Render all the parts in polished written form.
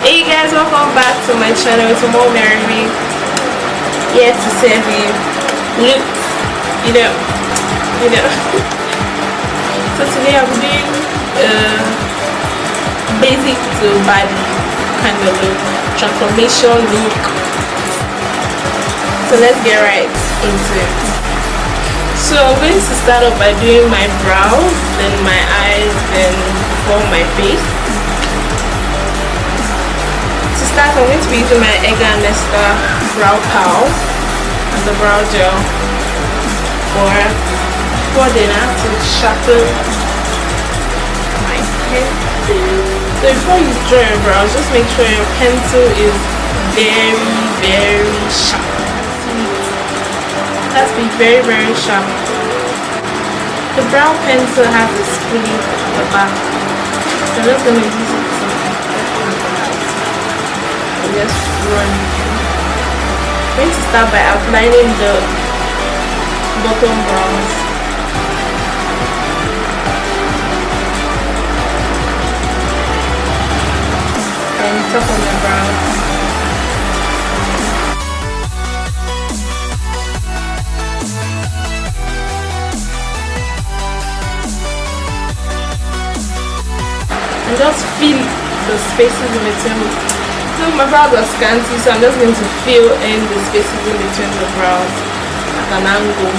Hey guys, welcome back to my channel. It's more Mary here to serve you looks, you know. So today I'm doing basic to baddie kind of look, transformation look. So let's get right into it. So I'm going to start off by doing my brows, then my eyes, then for my face. To start, I'm going to be using my Edgar & Nesta brow powder and the brow gel for dinner to sharpen my pencil. So before you draw your brows, just make sure your pencil is very sharp. It has to be very sharp. The brow pencil has a spoolie at the back, so I'm just going to use it to just run. I'm going to start by outlining the bottom brows. And top of my brows. And just feel the spaces in between. So my brows are scanty, so I'm just going to fill in the spaces in between the brows at an angle.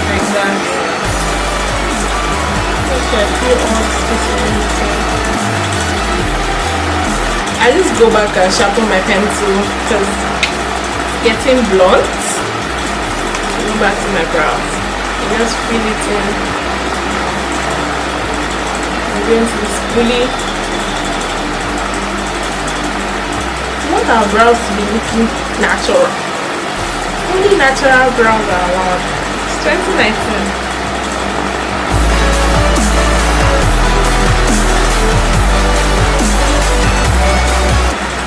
Like that. Okay, fill all the spaces in between. I just go back and sharpen my pencil because it's getting blunt. Go back to my brows. I just fill it in. I'm going to the spoolie. I want our brows to be looking natural. Only natural brows are allowed. It's 2019.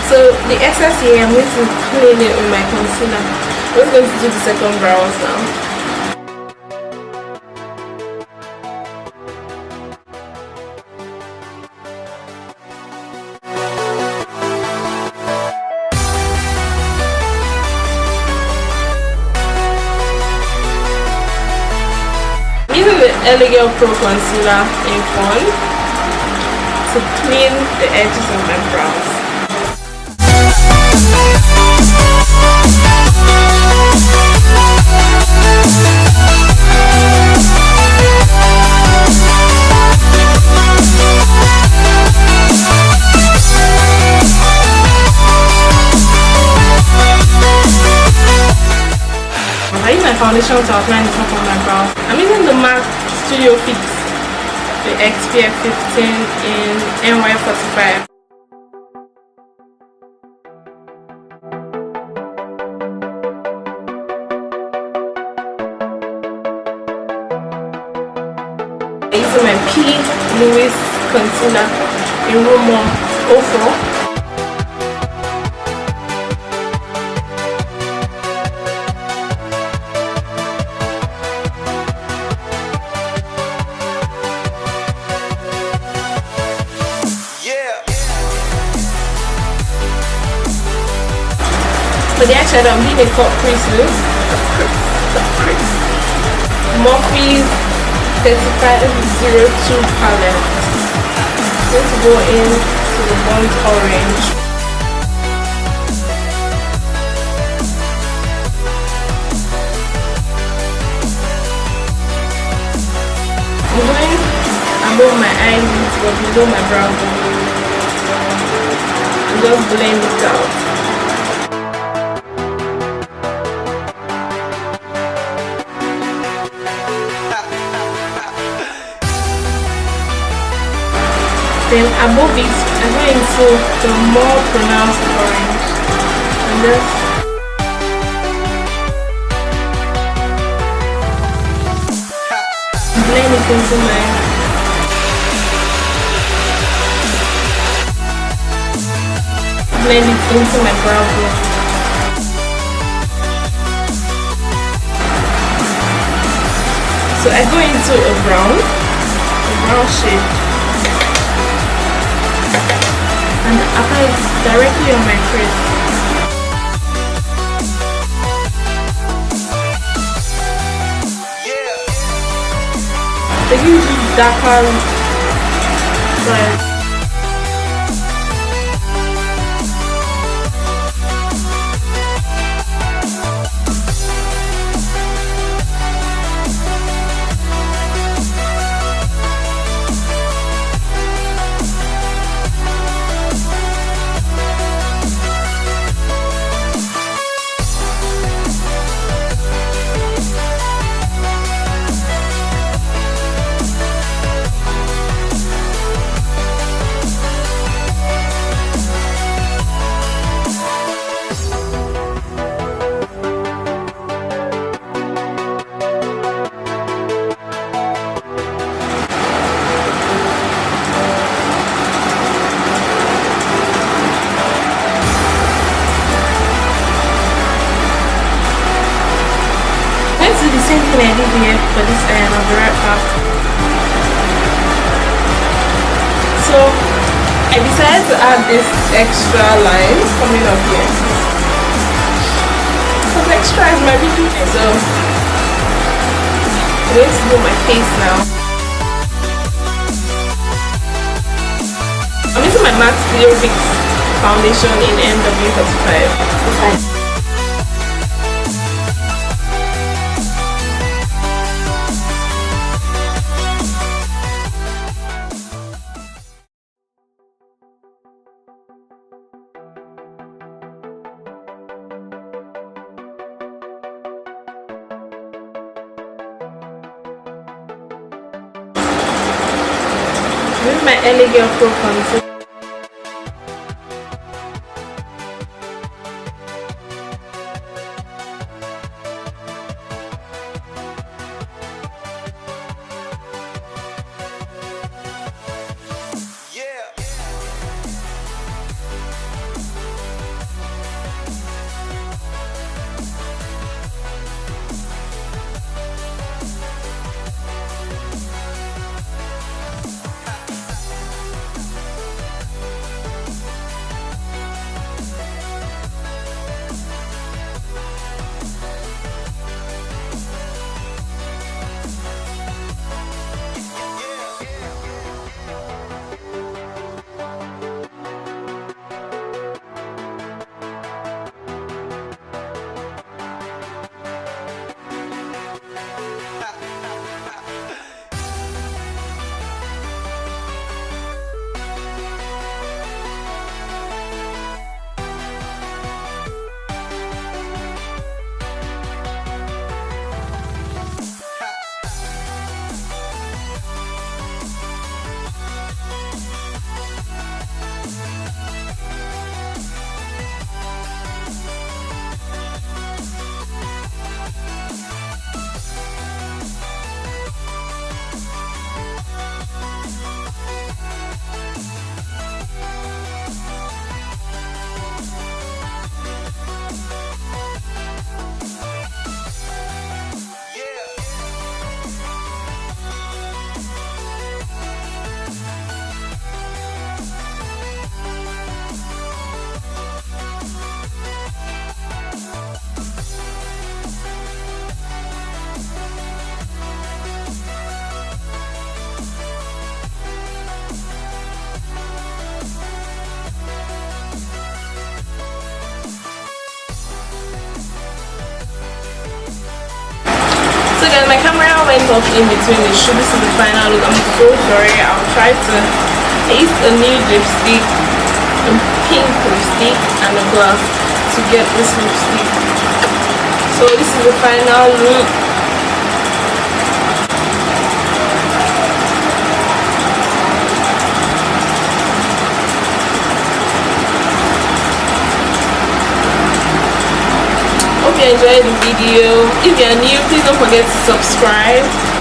So the excess here, I'm going to clean it with my concealer. I'm going to do the second brows now. Using the Elegant Pro Concealer in Fun to clean the edges of my brows. I use my foundation to outline the top of my brows. I'm using the MAC Studio Fix, the XPF 15 in NY45. I'm using my P. Louis concealer in Room 04. For the eyeshadow, I'm doing a cut crease look. Morphe's 3502 palette. I'm going to go into the burnt orange. I'm going above my eyes but below my brow bone. And just blend it out. Then above it, I'm going into the more pronounced orange and just blend it into my brow bone. So I go into a brown shade and apply it directly on my crease. They give you darker side. The same thing I did here for this end. I'll be right back. So I decided to add this extra line coming up here because extra is my video. So I'm going to do my face now. I'm using my MAC Clear Fix foundation in NW35. This is my LA Girl Pro Concealer. So guys, my camera went off in between the shoot. This is the final look. I'm so sorry. I'll try to taste a new lipstick, a pink lipstick and a gloss to get this lipstick. So this is the final look. Hope you enjoyed the video. If you are new, please don't forget to subscribe